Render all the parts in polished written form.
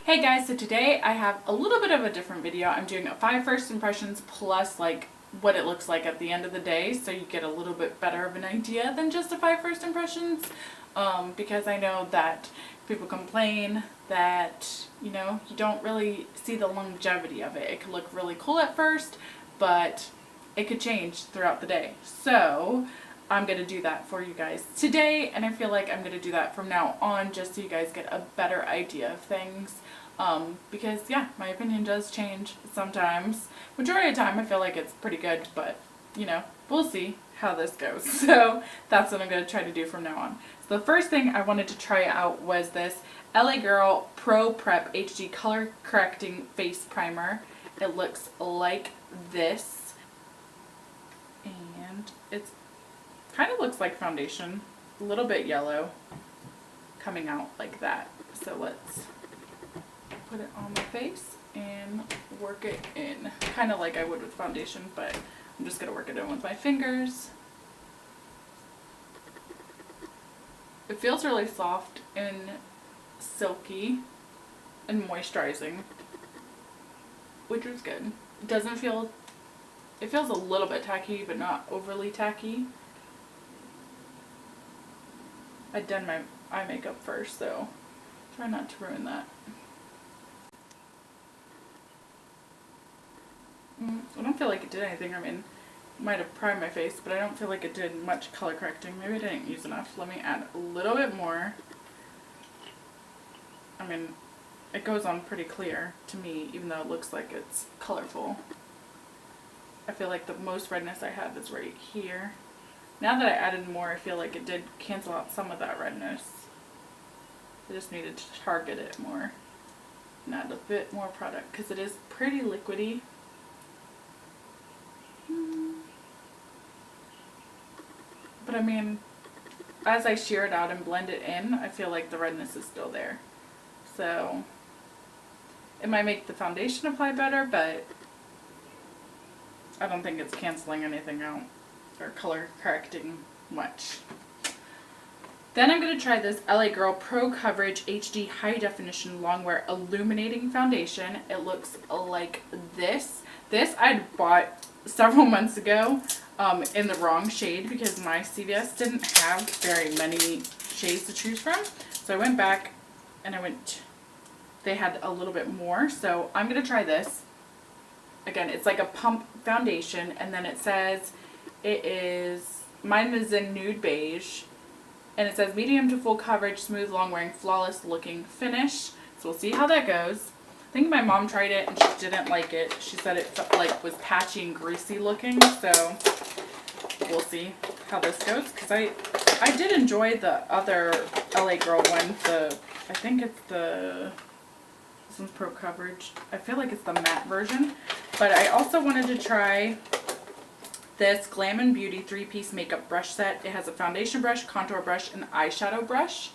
Hey guys, so today I have a little bit of a different video. I'm doing a 5 first impressions plus like what it looks like at the end of the day, so you get a little bit better of an idea than just a 5 first impressions. Because I know that people complain that, you don't really see the longevity of it. It could look really cool at first, but it could change throughout the day. So I'm going to do that for you guys today, and I feel like I'm going to do that from now on just so you guys get a better idea of things. Because yeah, my opinion does change sometimes. Majority of the time I feel like it's pretty good, but we'll see how this goes. So that's what I'm going to try to do from now on. So the first thing I wanted to try out was this L.A. Girl Pro Prep HD Color Correcting Face Primer. It looks like this, and it's kind of looks like foundation, a little bit yellow coming out like that. So let's put it on my face and work it in, kind of like I would with foundation, but I'm just going to work it in with my fingers. It feels really soft and silky and moisturizing, which is good. It doesn't feel, it feels a little bit tacky, but not overly tacky. I'd done my eye makeup first, so try not to ruin that. I don't feel like it did anything. I mean, might have primed my face, but I don't feel like it did much color correcting. Maybe I didn't use enough. Let me add a little bit more. I mean, it goes on pretty clear to me, even though it looks like it's colorful. I feel like the most redness I have is right here. Now that I added more, I feel like it did cancel out some of that redness. I just needed to target it more and add a bit more product because it is pretty liquidy. But I mean, as I shear it out and blend it in, I feel like the redness is still there. So it might make the foundation apply better, but I don't think it's canceling anything out or color correcting much. Then I'm going to try this L.A. Girl Pro Coverage HD High Definition Longwear Illuminating Foundation. It looks like this. This I'd bought several months ago in the wrong shade because my CVS didn't have very many shades to choose from. So I went back and they had a little bit more. So I'm going to try this. Again, it's like a pump foundation, and then it says mine is in nude beige, and it says medium to full coverage, smooth, long wearing, flawless looking finish. So we'll see how that goes. I think my mom tried it and she didn't like it. She said it felt like was patchy and greasy looking, so we'll see how this goes, because I did enjoy the other LA Girl one. I think it's this one's Pro Coverage. I feel like it's the matte version, but I also wanted to try this Glam and Beauty 3-piece makeup brush set. It has a foundation brush, contour brush, and eyeshadow brush.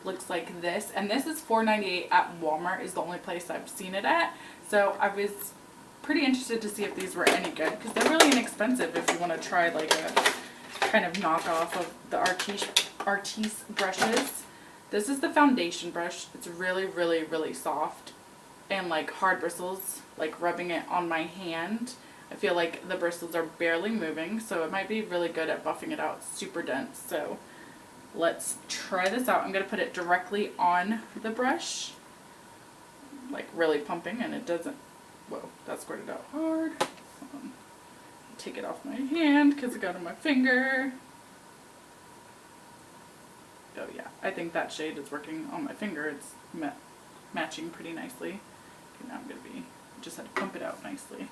Looks like this, and this is $4.98 at Walmart, is the only place I've seen it at. So I was pretty interested to see if these were any good, because they're really inexpensive if you want to try like a kind of knockoff of the Artis brushes. This is the foundation brush. It's really, really, really soft and like hard bristles, like rubbing it on my hand. I feel like the bristles are barely moving, so it might be really good at buffing it out. It's super dense. So let's try this out. I'm going to put it directly on the brush, like really pumping, and it doesn't, whoa, that squirted out hard. Take it off my hand because it got on my finger. Oh yeah, I think that shade is working on my finger. It's matching pretty nicely. Okay, now I'm going to just had to pump it out nicely.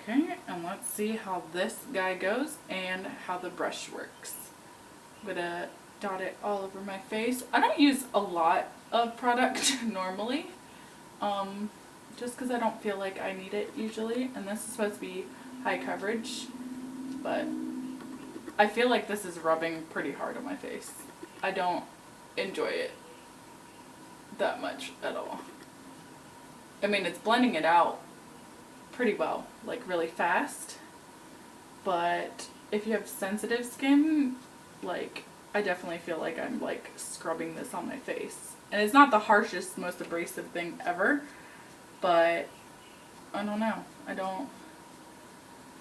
Okay, and let's see how this guy goes and how the brush works. I'm going to dot it all over my face. I don't use a lot of product normally, just because I don't feel like I need it usually, and this is supposed to be high coverage, but I feel like this is rubbing pretty hard on my face. I don't enjoy it that much at all. I mean, it's blending it out pretty well, like really fast, but if you have sensitive skin, like I definitely feel like I'm like scrubbing this on my face And it's not the harshest, most abrasive thing ever, but I don't know.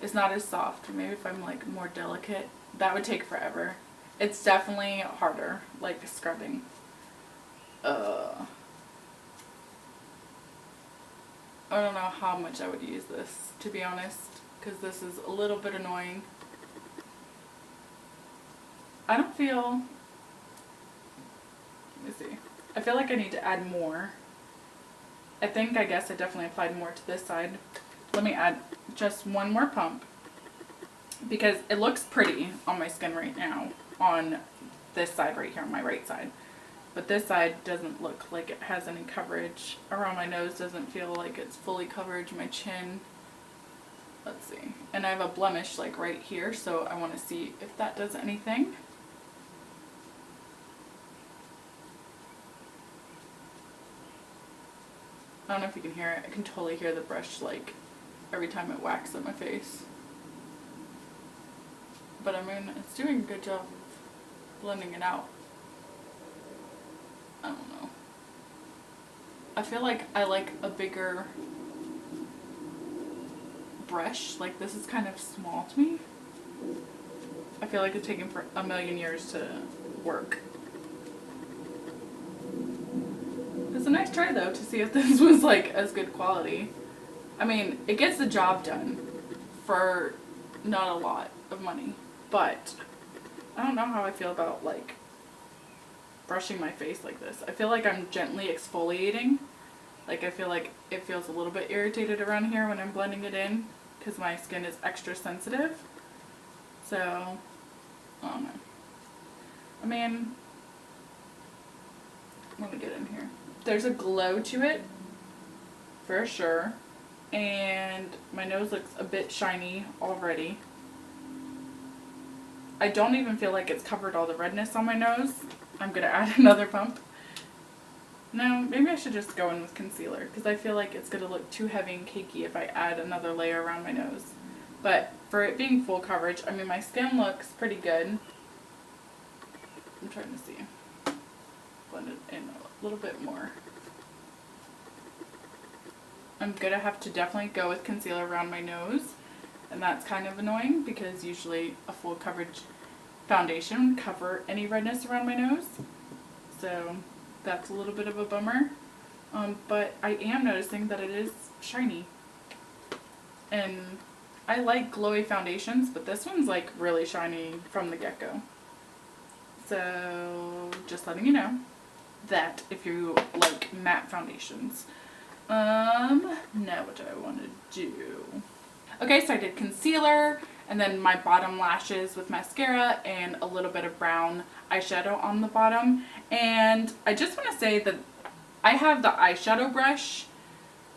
It's not as soft. Maybe if I'm like more delicate, that would take forever. It's definitely harder, like scrubbing. I don't know how much I would use this, to be honest, because this is a little bit annoying. I don't feel, let me see. I feel like I need to add more. I guess I definitely applied more to this side. Let me add just one more pump because it looks pretty on my skin right now on this side right here, on my right side. But this side doesn't look like it has any coverage. Around my nose doesn't feel like it's fully covered. My chin, let's see. And I have a blemish like right here, so I want to see if that does anything. I don't know if you can hear it. I can totally hear the brush like every time it whacks at my face. But I mean, it's doing a good job of blending it out. I don't know. I feel like I like a bigger brush. Like this is kind of small to me. I feel like it's taken for a million years to work. It's a nice try though to see if this was like as good quality. I mean, it gets the job done for not a lot of money, but I don't know how I feel about like brushing my face like this. I feel like I'm gently exfoliating. Like I feel like it feels a little bit irritated around here when I'm blending it in because my skin is extra sensitive. So, I don't know. I mean, let me get in here. There's a glow to it, for sure. And my nose looks a bit shiny already. I don't even feel like it's covered all the redness on my nose. I'm going to add another pump. No, maybe I should just go in with concealer because I feel like it's going to look too heavy and cakey if I add another layer around my nose. But for it being full coverage, I mean, my skin looks pretty good. I'm trying to see. Blend it in a little bit more. I'm going to have to definitely go with concealer around my nose. And that's kind of annoying because usually a full coverage foundation would cover any redness around my nose. So that's a little bit of a bummer. But I am noticing that it is shiny. And I like glowy foundations, but this one's like really shiny from the get-go. So just letting you know that if you like matte foundations. Now what do I want to do? Okay, so I did concealer and then my bottom lashes with mascara and a little bit of brown eyeshadow on the bottom. And I just want to say that I have the eyeshadow brush.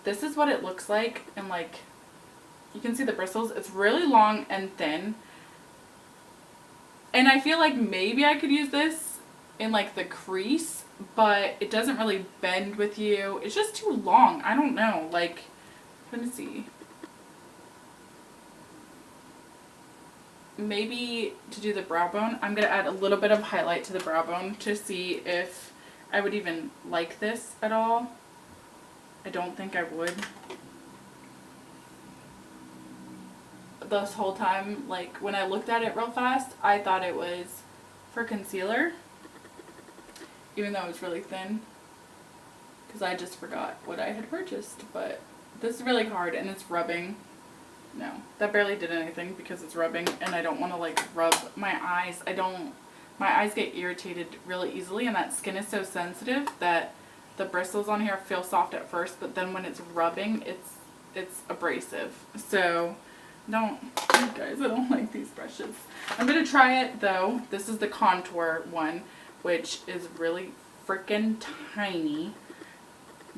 This is what it looks like, and like you can see the bristles. It's really long and thin. And I feel like maybe I could use this in like the crease, but it doesn't really bend with you. It's just too long. I don't know. Like, let me see. Maybe to do the brow bone, I'm going to add a little bit of highlight to the brow bone to see if I would even like this at all. I don't think I would. This whole time, like when I looked at it real fast, I thought it was for concealer, even though it was really thin, because I just forgot what I had purchased. But this is really hard and it's rubbing. No, that barely did anything because it's rubbing, and I don't want to like rub my eyes. My eyes get irritated really easily, and that skin is so sensitive that the bristles on here feel soft at first, but then when it's rubbing, it's abrasive. So guys, I don't like these brushes. I'm going to try it though. This is the contour one, which is really freaking tiny.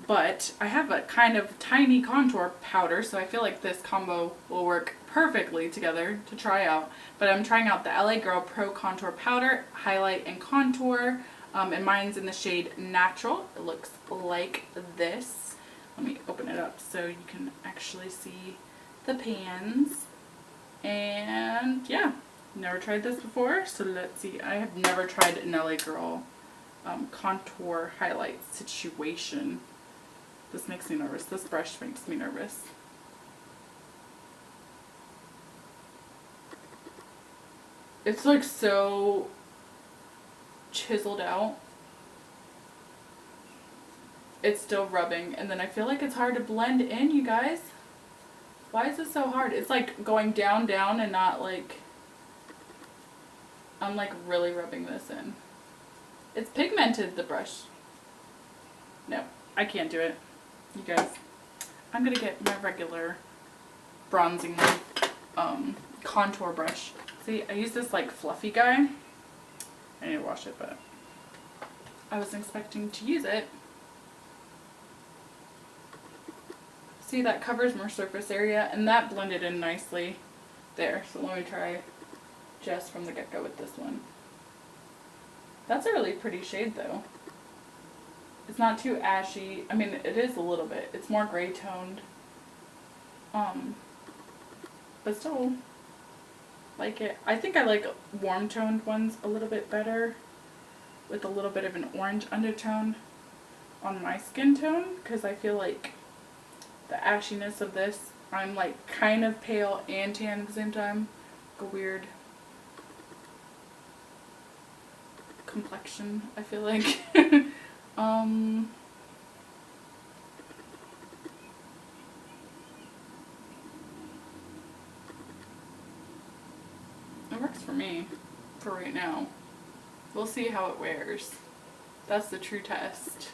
But I have a kind of tiny contour powder, so I feel like this combo will work perfectly together to try out. But I'm trying out the LA Girl Pro Contour Powder, Highlight and Contour, and mine's in the shade Natural. It looks like this. Let me open it up so you can actually see the pans. And yeah, never tried this before, so let's see. I have never tried an LA Girl contour highlight situation. This makes me nervous. This brush makes me nervous. It's like so chiseled out. It's still rubbing, and then I feel like it's hard to blend in, you guys. Why is it so hard? It's like going down, down, and not like, I'm like really rubbing this in. It's pigmented, the brush. No, I can't do it. You guys, I'm gonna get my regular bronzing contour brush. See, I use this like fluffy guy. I need to wash it, but I was expecting to use it. See, that covers more surface area, and that blended in nicely there. So let me try just from the get-go with this one. That's a really pretty shade though. It's not too ashy. I mean, it is a little bit. It's more gray toned. But still like it. I think I like warm toned ones a little bit better with a little bit of an orange undertone on my skin tone, because I feel like the ashiness of this, I'm like kind of pale and tan at the same time. Like a weird complexion, I feel like. It works for me for right now. We'll see how it wears. That's the true test.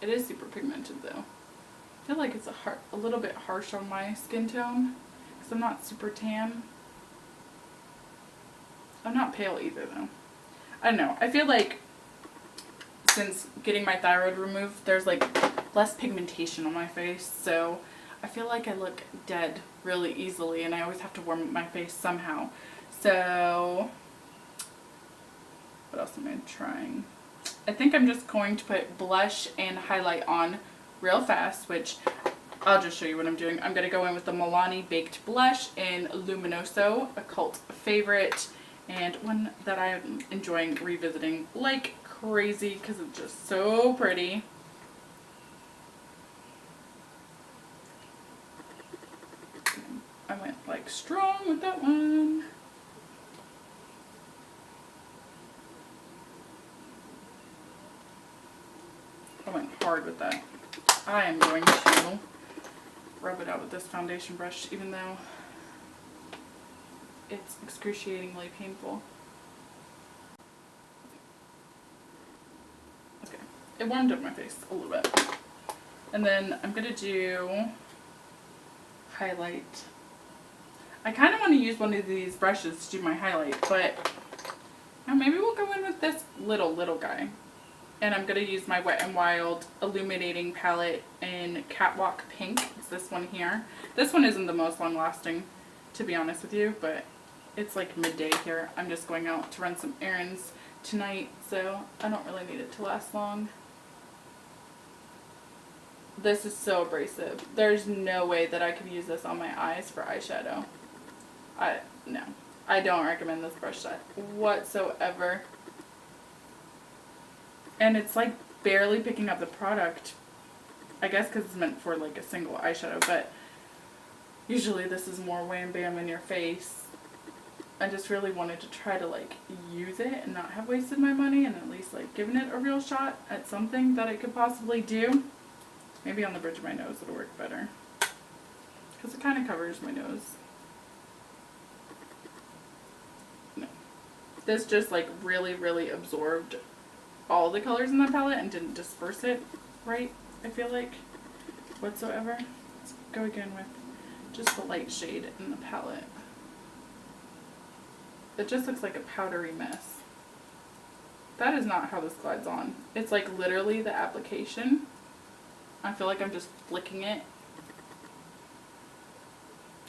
It is super pigmented though. I feel like it's a little bit harsh on my skin tone because I'm not super tan. I'm not pale either though. I don't know. I feel like since getting my thyroid removed, there's like less pigmentation on my face, so I feel like I look dead really easily, and I always have to warm up my face somehow. So what else am I trying? I think I'm just going to put blush and highlight on real fast, which I'll just show you what I'm doing. I'm going to go in with the Milani Baked Blush in Luminoso, a cult favorite, and one that I'm enjoying revisiting like crazy because it's just so pretty. I went like strong with that one. I went hard with that. I am going to rub it out with this foundation brush, even though it's excruciatingly painful. Okay, it warmed up my face a little bit. And then I'm going to do highlight. I kind of want to use one of these brushes to do my highlight, but maybe we'll go in with this little guy. And I'm going to use my Wet n Wild Illuminating palette in Catwalk Pink. It's this one here. This one isn't the most long lasting, to be honest with you, but it's like midday here. I'm just going out to run some errands tonight, so I don't really need it to last long. This is so abrasive. There's no way that I could use this on my eyes for eyeshadow. No. I don't recommend this brush set whatsoever. And it's like barely picking up the product. I guess because it's meant for like a single eyeshadow, but usually this is more wham bam in your face. I just really wanted to try to like use it and not have wasted my money, and at least like given it a real shot at something that it could possibly do. Maybe on the bridge of my nose it'll work better, because it kind of covers my nose. No. This just like really absorbed all the colors in the palette and didn't disperse it right, I feel like, whatsoever. Let's go again with just the light shade in the palette. It just looks like a powdery mess. That is not how this glides on. It's like literally the application. I feel like I'm just flicking it.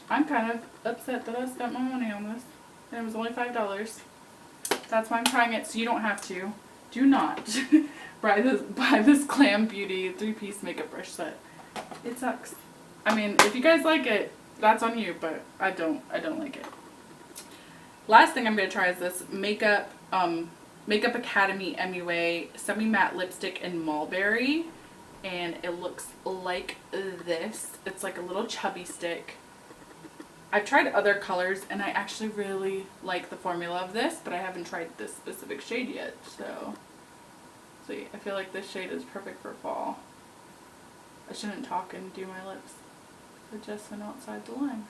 I'm kind of upset that I spent my money on this, and it was only $5. That's why I'm trying it, so you don't have to. Do not buy this Glam Beauty 3-piece makeup brush set. It sucks. I mean, if you guys like it, that's on you, but I don't like it. Last thing I'm going to try is this Makeup Academy MUA Semi Matte Lipstick in Mulberry. And it looks like this. It's like a little chubby stick. I've tried other colors and I actually really like the formula of this, but I haven't tried this specific shade yet. So, see, I feel like this shade is perfect for fall. I shouldn't talk and do my lips. I just went outside the line.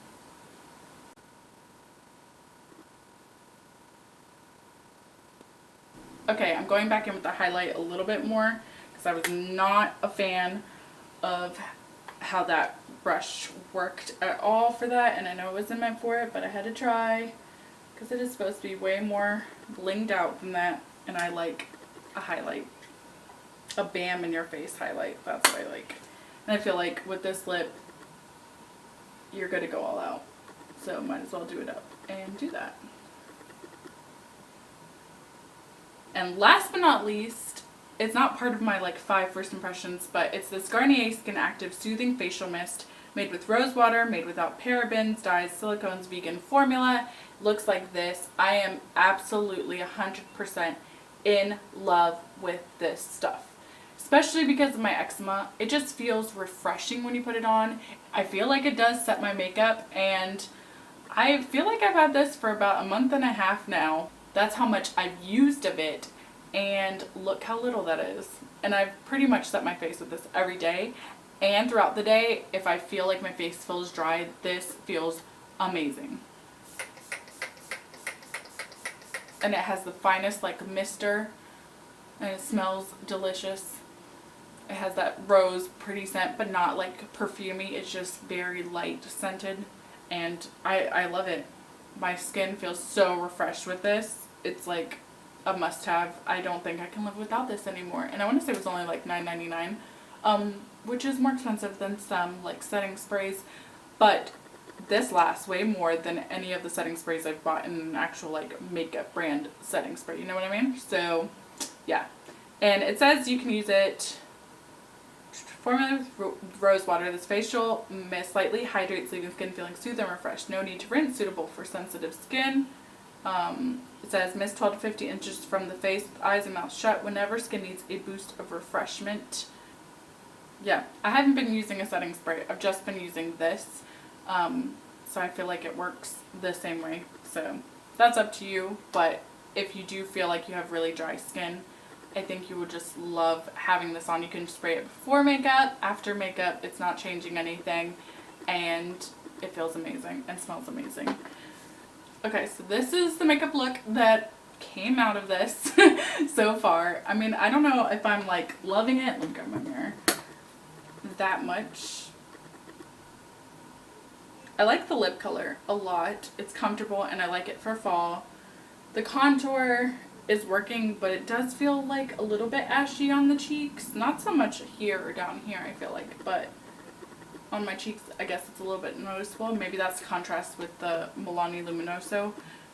Okay, I'm going back in with the highlight a little bit more because I was not a fan of how that brush worked at all for that, and I know it wasn't meant for it, but I had to try because it is supposed to be way more blinged out than that, and I like a highlight. A bam in your face highlight. That's what I like. And I feel like with this lip, you're good to go all out. So might as well do it up and do that. And last but not least, it's not part of my like 5 first impressions, but it's this Garnier Skin Active Soothing Facial Mist made with rose water, made without parabens, dyes, silicones, vegan formula. Looks like this. I am absolutely 100% in love with this stuff. Especially because of my eczema. It just feels refreshing when you put it on. I feel like it does set my makeup, and I feel like I've had this for about a month and a half now. That's how much I've used of it, and look how little that is. And I've pretty much set my face with this every day, and throughout the day, if I feel like my face feels dry, this feels amazing. And it has the finest like mister, and it smells delicious. It has that rose pretty scent, but not like perfumey. It's just very light scented, and I love it. My skin feels so refreshed with this. It's like a must-have. I don't think I can live without this anymore. And I want to say it was only like $9.99, which is more expensive than some like setting sprays, but this lasts way more than any of the setting sprays I've bought in an actual like makeup brand setting spray. You know what I mean? So yeah. And it says you can use it formulated with rose water. This facial mist slightly hydrates, leaving skin feeling soothed and refreshed. No need to rinse. Suitable for sensitive skin. It says mist 12 to 50 inches from the face, eyes and mouth shut whenever skin needs a boost of refreshment. Yeah, I haven't been using a setting spray. I've just been using this. So I feel like it works the same way. So that's up to you. But if you do feel like you have really dry skin, I think you would just love having this on. You can spray it before makeup, after makeup. It's not changing anything, and it feels amazing and smells amazing. Okay, so this is the makeup look that came out of this so far. I mean, I don't know if I'm like loving it. Let me grab my mirror. That much. I like the lip color a lot. It's comfortable and I like it for fall. The contour is working, but it does feel like a little bit ashy on the cheeks. Not so much here or down here, I feel like, but on my cheeks, I guess it's a little bit noticeable. Maybe that's contrast with the MILANI Luminoso,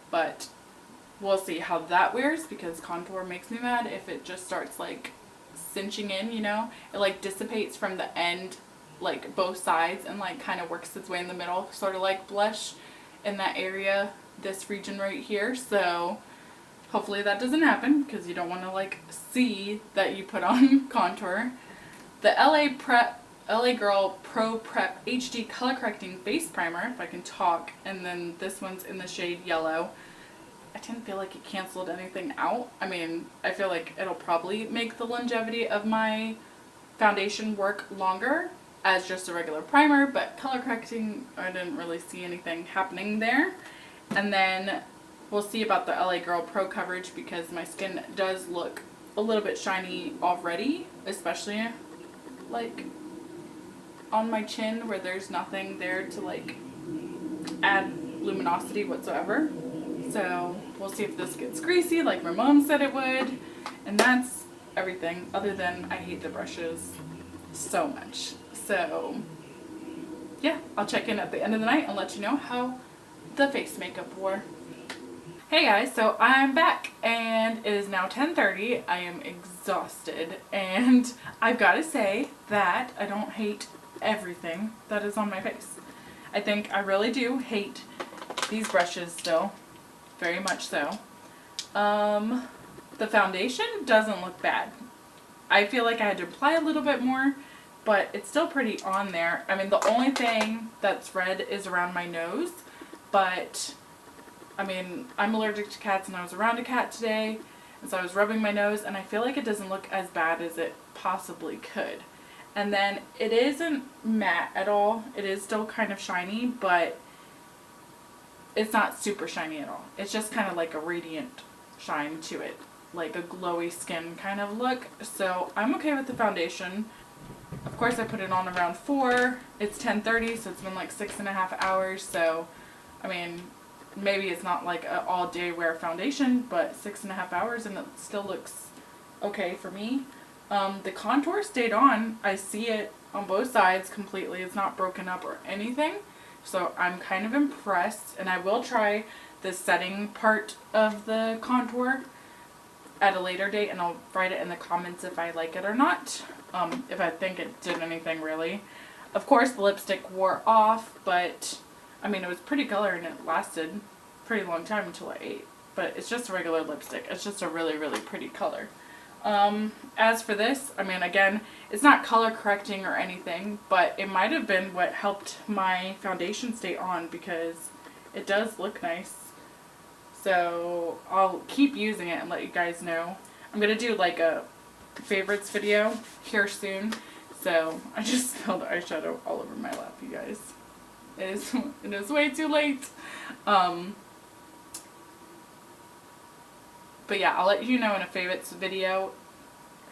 but we'll see how that wears because contour makes me mad if it just starts like cinching in, you know? It like dissipates from the end, like both sides, and like kind of works its way in the middle, sort of like blush in that area, this region right here. So hopefully that doesn't happen because you don't want to like see that you put on contour. The LA Girl Pro Prep HD Color Correcting Face Primer, if I can talk, and then this one's in the shade Yellow. I didn't feel like it canceled anything out. I mean, I feel like it'll probably make the longevity of my foundation work longer as just a regular primer, but color correcting, I didn't really see anything happening there. And then we'll see about the LA Girl Pro Coverage because my skin does look a little bit shiny already, especially like on my chin where there's nothing there to like add luminosity whatsoever. So we'll see if this gets greasy like my mom said it would. And that's everything, other than I hate the brushes so much. So yeah, I'll check in at the end of the night and let you know how the face makeup wore. Hey guys, so I'm back and it is now 10:30. I am exhausted and I've got to say that I don't hate everything that is on my face. I think I really do hate these brushes still. very much so. The foundation doesn't look bad. I feel like I had to apply a little bit more, but it's still pretty on there. I mean, the only thing that's red is around my nose, but I mean, I'm allergic to cats and I was around a cat today, and so I was rubbing my nose, and I feel like it doesn't look as bad as it possibly could. And then it isn't matte at all. It is still kind of shiny, but it's not super shiny at all. It's just kind of like a radiant shine to it, like a glowy skin kind of look. So I'm okay with the foundation. Of course, I put it on around 4. It's 10:30, so it's been like 6.5 hours. So, I mean, maybe it's not like an all-day wear foundation, but 6.5 hours and it still looks okay for me. The contour stayed on. I see it on both sides completely. It's not broken up or anything. So I'm kind of impressed, and I will try the setting part of the contour at a later date, and I'll write it in the comments if I like it or not, if I think it did anything really. Of course, the lipstick wore off, but I mean, it was pretty color and it lasted a pretty long time until I ate. But it's just a regular lipstick. It's just a really, really pretty color. As for this, I mean, again, it's not color correcting or anything, but it might have been what helped my foundation stay on, because it does look nice. So I'll keep using it and let you guys know. I'm going to do like a favorites video here soon. So I just spilled eyeshadow all over my lap, you guys. It is way too late. But yeah, I'll let you know in a favorites video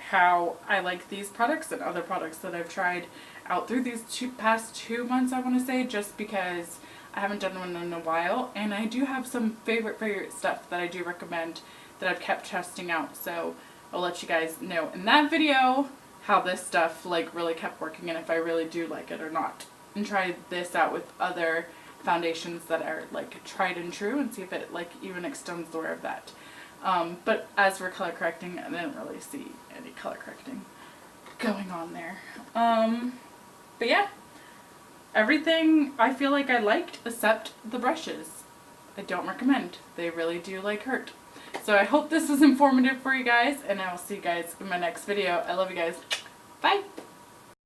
how I like these products and other products that I've tried out through these past 2 months, I want to say, just because I haven't done one in a while, and I do have some favorite stuff that I do recommend that I've kept testing out. So I'll let you guys know in that video how this stuff like really kept working and if I really do like it or not, and try this out with other foundations that are like tried and true and see if it like even extends the wear of that. But as for color correcting, I didn't really see any color correcting going on there. But yeah, everything I feel like I liked except the brushes. I don't recommend. They really do like hurt. So I hope this was informative for you guys, and I will see you guys in my next video. I love you guys. Bye!